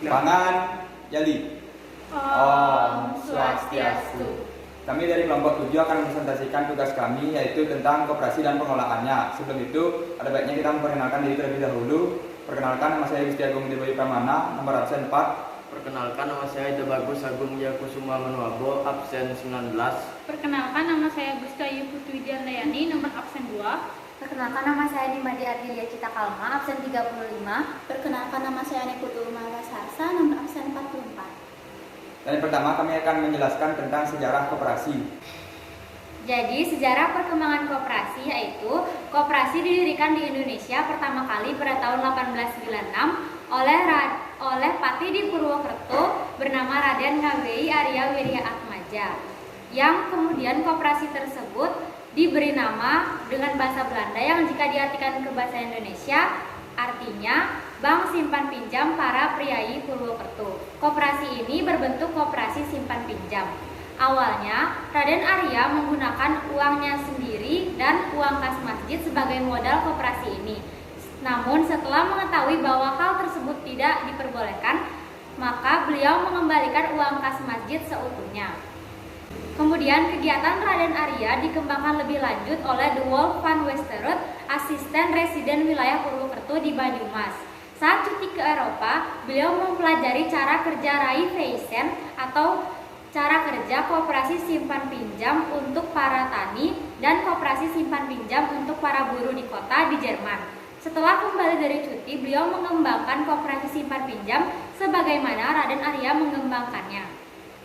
Pangan Yali. Om Swastiastu. Kami dari kelompok 7 akan mempresentasikan tugas kami, yaitu tentang koperasi dan pengelolaannya. Sebelum itu, ada baiknya kita memperkenalkan diri terlebih dahulu. Perkenalkan, nama saya Gusti Agung Dewi Pramana, nomor absen 4. Perkenalkan, nama saya Ida Bagus Agung Yakusuma Manuabo, absen 19. Perkenalkan, nama saya Gusti Ayu Putri Diandayani, nomor absen 2. Perkenalkan, nama saya Nimadi Ardilia Cita Kalma, absen 35. Perkenalkan, nama saya Nekutu Umara Sarsa, nomor absen 44. Dan yang pertama, kami akan menjelaskan tentang sejarah koperasi. Jadi, sejarah perkembangan koperasi yaitu koperasi didirikan di Indonesia pertama kali pada tahun 1896 oleh Pati di Purwokerto bernama Raden Ngabei Arya Wirya Atmaja, yang kemudian koperasi tersebut diberi nama dengan bahasa Belanda yang jika diartikan ke bahasa Indonesia artinya Bank Simpan Pinjam Para Priai Purwokerto. Koperasi ini berbentuk koperasi simpan pinjam. Awalnya, Raden Arya menggunakan uangnya sendiri dan uang kas masjid sebagai modal koperasi ini. Namun setelah mengetahui bahwa hal tersebut tidak diperbolehkan, maka beliau mengembalikan uang kas masjid seutuhnya. Kemudian kegiatan Raden Arya dikembangkan lebih lanjut oleh De Wolf van Westerhout, asisten residen wilayah Purwokerto di Banyumas. Saat cuti ke Eropa, beliau mempelajari cara kerja Rai Feysen atau cara kerja koperasi simpan pinjam untuk para tani dan koperasi simpan pinjam untuk para buruh di kota di Jerman. Setelah kembali dari cuti, beliau mengembangkan koperasi simpan pinjam sebagaimana Raden Arya mengembangkannya.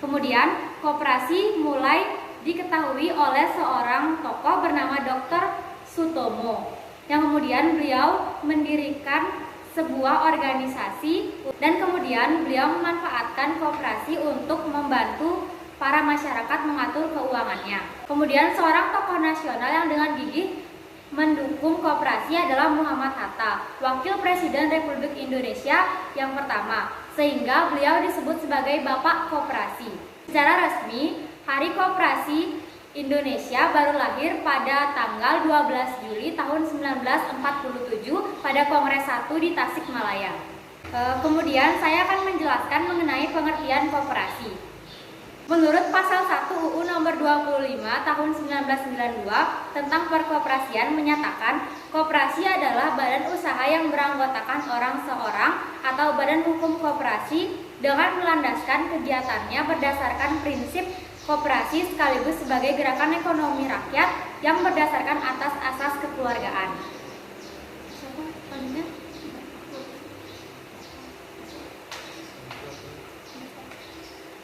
Kemudian, koperasi mulai diketahui oleh seorang tokoh bernama Dr. Sutomo, yang kemudian beliau mendirikan sebuah organisasi dan kemudian beliau memanfaatkan koperasi untuk membantu para masyarakat mengatur keuangannya. Kemudian seorang tokoh nasional yang dengan gigih mendukung koperasi adalah Muhammad Hatta, Wakil Presiden Republik Indonesia yang pertama, sehingga beliau disebut sebagai Bapak Koperasi. Secara resmi, Hari Koperasi Indonesia baru lahir pada tanggal 12 Juli tahun 1947 pada Kongres 1 di Tasikmalaya. Kemudian saya akan menjelaskan mengenai pengertian koperasi. Menurut pasal 1 UU nomor 25 tahun 1992 tentang perkoperasian menyatakan koperasi adalah badan usaha yang beranggotakan orang seorang atau badan hukum koperasi dengan melandaskan kegiatannya berdasarkan prinsip koperasi sekaligus sebagai gerakan ekonomi rakyat yang berdasarkan atas asas kekeluargaan.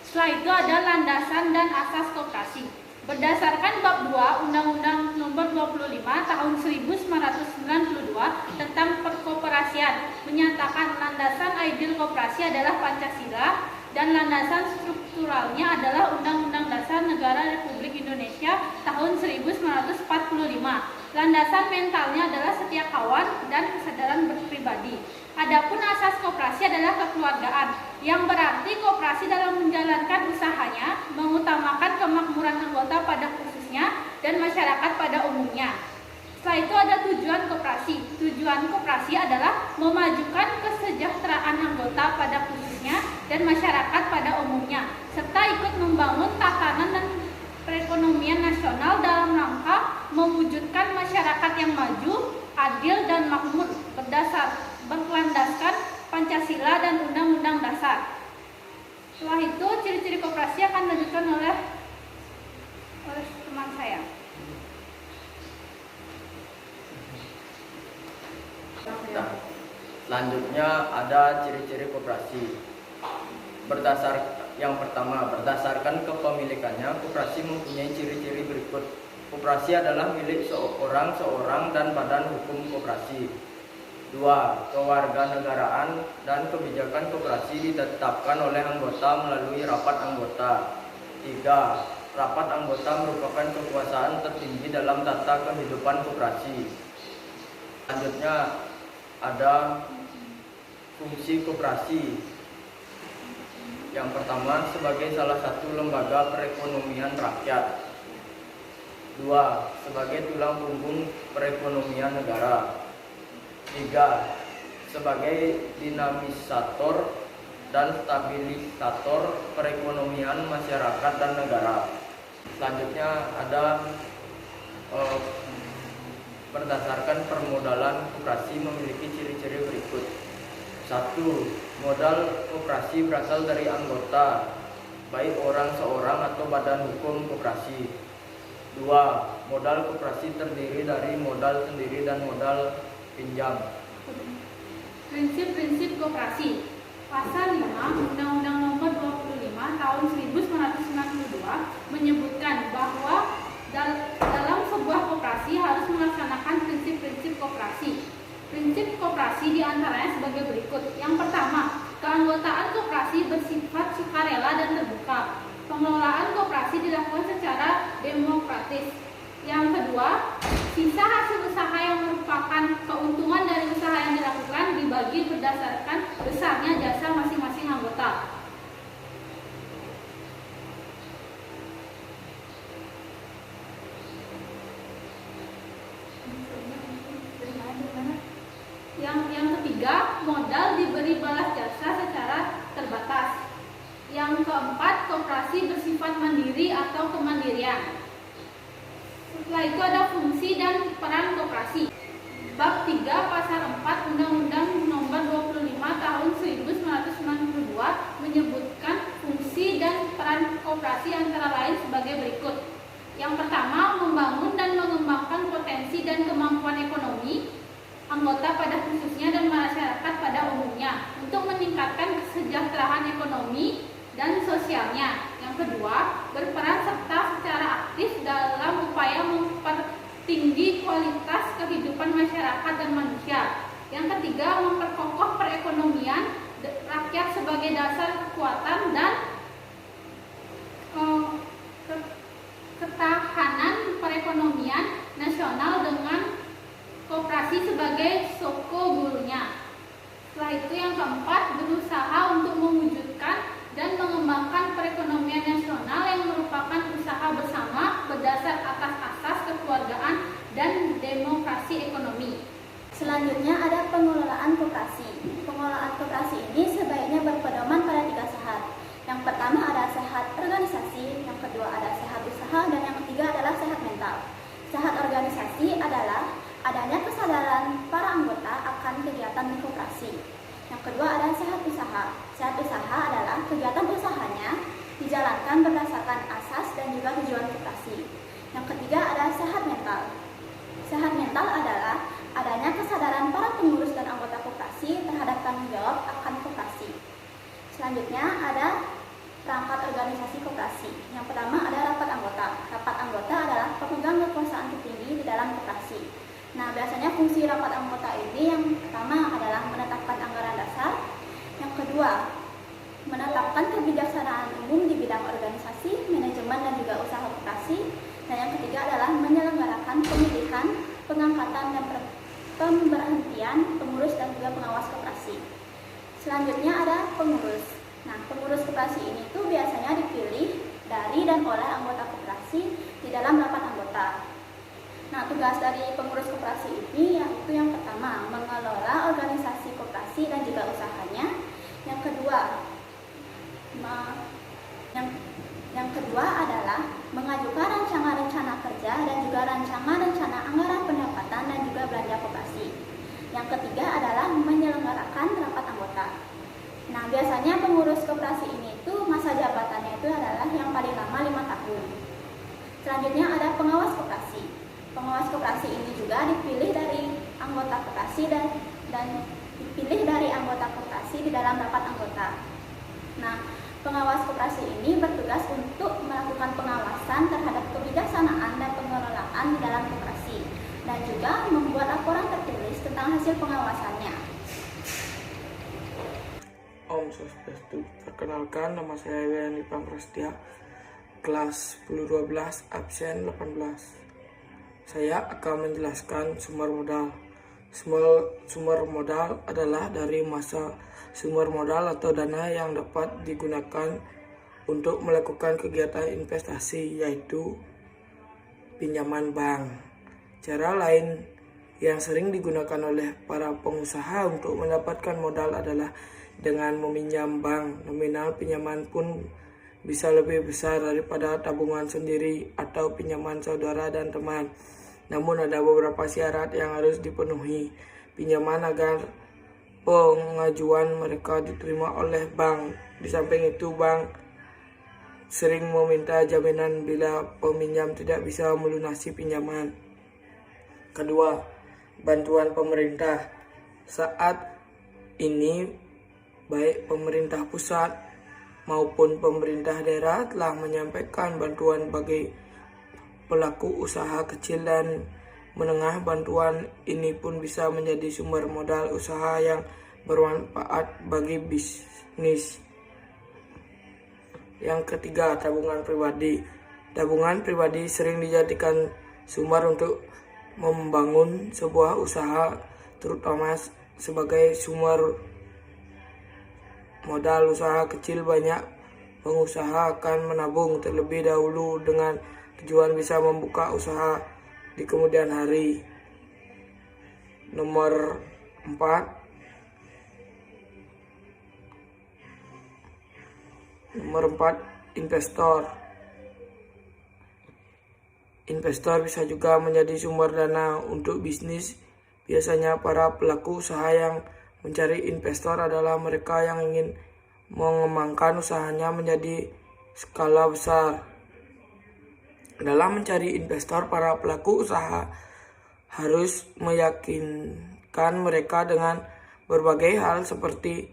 Setelah itu ada landasan dan asas koperasi. Berdasarkan bab 2 Undang-Undang Nomor 25 Tahun 1992 tentang perkoperasian menyatakan landasan ideal koperasi adalah Pancasila dan landasan strukturalnya adalah Undang-Undang Dasar Negara Republik Indonesia tahun 1945. Landasan mentalnya adalah setia kawan dan kesadaran berpribadi. Adapun asas koperasi adalah kekeluargaan, yang berarti koperasi dalam menjalankan usahanya mengutamakan kemakmuran anggota pada khususnya dan masyarakat pada umumnya. Setelah itu ada tujuan koperasi. Tujuan koperasi adalah memajukan kesejahteraan anggota pada khususnya dan masyarakat pada umumnya, serta ikut membangun tatanan dan perekonomian nasional dalam rangka mewujudkan masyarakat yang maju, adil dan makmur berlandaskan Pancasila dan Undang-Undang Dasar. Setelah itu ciri-ciri koperasi akan dilanjutkan oleh teman saya. Selanjutnya ada ciri-ciri koperasi. Yang pertama, berdasarkan kepemilikannya, koperasi mempunyai ciri-ciri berikut. Koperasi adalah milik seorang dan badan hukum koperasi. 2. Kewarganegaraan dan kebijakan koperasi ditetapkan oleh anggota melalui rapat anggota. 3. Rapat anggota merupakan kekuasaan tertinggi dalam tata kehidupan koperasi. Selanjutnya ada fungsi koperasi. Yang pertama, sebagai salah satu lembaga perekonomian rakyat. 2. Sebagai tulang punggung perekonomian negara. 3. Sebagai dinamisator dan stabilisator perekonomian masyarakat dan negara. Selanjutnya ada berdasarkan permodalan koperasi memiliki ciri-ciri berikut. 1. Modal koperasi berasal dari anggota, baik orang seorang atau badan hukum koperasi. 2. Modal koperasi terdiri dari modal sendiri dan modal pinjam. Prinsip-prinsip koperasi. Pasal 5 Undang-Undang Nomor 25 Tahun 1992 menyebutkan bahwa dalam sebuah koperasi harus melaksanakan prinsip-prinsip koperasi. Prinsip koperasi diantaranya sebagai berikut. Yang pertama, keanggotaan koperasi bersifat sukarela dan terbuka. Pengelolaan koperasi dilakukan secara demokratis. Yang kedua, sisa hasil usaha yang merupakan keuntungan dari usaha yang dilakukan dibagi berdasarkan besarnya jasa masing-masing anggota. Yang ketiga, modal diberi balas jasa secara terbatas. Yang keempat, koperasi bersifat mandiri atau kemandirian. Setelah itu ada fungsi dan peran koperasi. Bab 3 Pasal 4 Undang-Undang Nomor 25 Tahun 1992 menyebutkan fungsi dan peran koperasi antara lain sebagai berikut. Yang pertama, membangun dan mengembangkan potensi dan kemampuan ekonomi anggota pada khususnya dan masyarakat pada umumnya untuk meningkatkan kesejahteraan ekonomi dan sosialnya. Yang kedua, berperan serta secara aktif dalam upaya mempertinggi kualitas kehidupan masyarakat dan manusia. Yang ketiga, memperkokoh perekonomian rakyat sebagai dasar kekuatan dan ketahanan perekonomian nasional dengan koperasi sebagai soko gurunya. Setelah itu yang keempat, berusaha untuk mewujudkan dan mengembangkan perekonomian nasional yang merupakan usaha bersama berdasar atas asas kekeluargaan dan demokrasi ekonomi. Selanjutnya ada pengelolaan koperasi. Pengelolaan koperasi ini sebaiknya berpedoman pada 3 sehat. Yang pertama ada sehat organisasi, yang kedua ada sehat usaha, dan yang ketiga adalah sehat mental. Sehat organisasi adalah adanya kesadaran para anggota akan kegiatan di koperasi. Yang kedua ada sehat usaha. Sehat usaha adalah kegiatan usahanya dijalankan berdasarkan asas dan juga tujuan koperasi. Yang ketiga ada sehat mental. Sehat mental adalah adanya kesadaran para pengurus dan anggota koperasi terhadap tanggung jawab akan koperasi. Selanjutnya ada perangkat organisasi koperasi. Yang pertama ada rapat anggota. Rapat anggota adalah pemegang kekuasaan tertinggi di dalam koperasi. Nah, biasanya fungsi rapat anggota ini yang pertama adalah menetapkan anggaran dasar, yang kedua menetapkan kebijaksanaan umum di bidang organisasi, manajemen dan juga usaha koperasi, dan yang ketiga adalah menyelenggarakan pemilihan, pengangkatan dan pemberhentian pengurus dan juga pengawas koperasi. Selanjutnya ada pengurus. Nah, pengurus koperasi ini tuh biasanya dipilih dari dan oleh anggota koperasi di dalam rapat anggota. Nah, tugas dari pengurus koperasi ini yaitu yang pertama, mengelola organisasi koperasi dan juga usahanya. Yang kedua, yang kedua adalah mengajukan rancangan rencana kerja dan juga rancangan rencana anggaran pendapatan dan juga belanja koperasi. Yang ketiga adalah menyelenggarakan rapat anggota. Nah, biasanya pengurus koperasi ini itu masa jabatannya itu adalah yang paling lama 5 tahun. Selanjutnya ada pengawas koperasi. Pengawas koperasi ini juga dipilih dari anggota koperasi dan dipilih dari anggota koperasi di dalam rapat anggota. Nah, pengawas koperasi ini bertugas untuk melakukan pengawasan terhadap kebijaksanaan dan pengelolaan di dalam koperasi dan juga membuat laporan tertulis tentang hasil pengawasannya. Om Swastiastu. Perkenalkan, nama saya Yani Pangprastia, kelas 10-12, absen 18. Saya akan menjelaskan sumber modal. Sumber modal adalah dari masa sumber modal atau dana yang dapat digunakan untuk melakukan kegiatan investasi, yaitu pinjaman bank. Cara lain yang sering digunakan oleh para pengusaha untuk mendapatkan modal adalah dengan meminjam bank. Nominal pinjaman pun bisa lebih besar daripada tabungan sendiri atau pinjaman saudara dan teman. Namun ada beberapa syarat yang harus dipenuhi pinjaman agar pengajuan mereka diterima oleh bank. Di samping itu, bank sering meminta jaminan bila peminjam tidak bisa melunasi pinjaman. Kedua, bantuan pemerintah. Saat ini baik pemerintah pusat maupun pemerintah daerah telah menyampaikan bantuan bagi pelaku usaha kecil dan menengah. Bantuan ini pun bisa menjadi sumber modal usaha yang bermanfaat bagi bisnis. Yang ketiga, tabungan pribadi. Tabungan pribadi sering dijadikan sumber untuk membangun sebuah usaha, terutama sebagai sumber modal usaha kecil. Banyak pengusaha akan menabung terlebih dahulu dengan tujuan bisa membuka usaha di kemudian hari. Nomor 4, investor. Investor bisa juga menjadi sumber dana untuk bisnis. Biasanya para pelaku usaha yang mencari investor adalah mereka yang ingin mengembangkan usahanya menjadi skala besar. Dalam mencari investor, para pelaku usaha harus meyakinkan mereka dengan berbagai hal seperti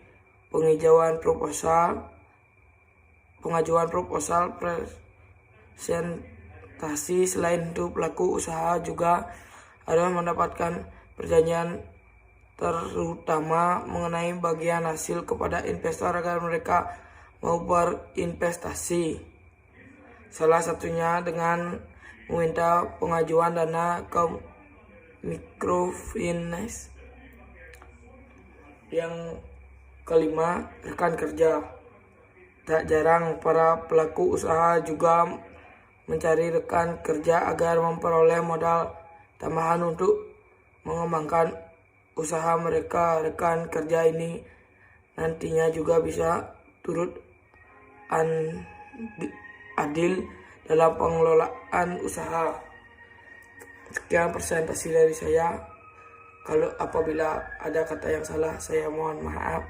pengajuan proposal, presentasi. Selain itu, pelaku usaha juga harus mendapatkan perjanjian terutama mengenai bagian hasil kepada investor agar mereka mau berinvestasi. Salah satunya dengan meminta pengajuan dana ke microfinance. Yang kelima, rekan kerja. Tak jarang para pelaku usaha juga mencari rekan kerja agar memperoleh modal tambahan untuk mengembangkan usaha mereka. Rekan kerja ini nantinya juga bisa turut adil dalam pengelolaan usaha. Sekian presentasi dari saya. Kalau apabila ada kata yang salah, saya mohon maaf.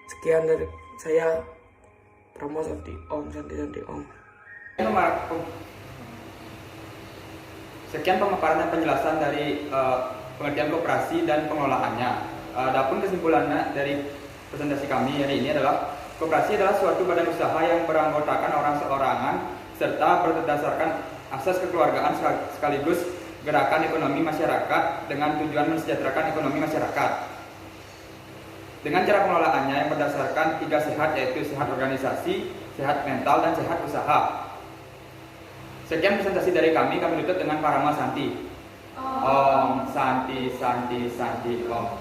Sekian dari saya, Pramo Santi Om. Sekian pemaparan dan penjelasan dari pengertian koperasi dan pengelolaannya. Adapun kesimpulannya dari presentasi kami hari ini adalah koperasi adalah suatu badan usaha yang beranggotakan orang seorangan serta berdasarkan asas kekeluargaan sekaligus gerakan ekonomi masyarakat dengan tujuan mensejahterakan ekonomi masyarakat. Dengan cara pengelolaannya yang berdasarkan 3 sehat, yaitu sehat organisasi, sehat mental, dan sehat usaha. Sekian presentasi dari kami tutup dengan Parama Santi. Om Santi Santi Santi Om.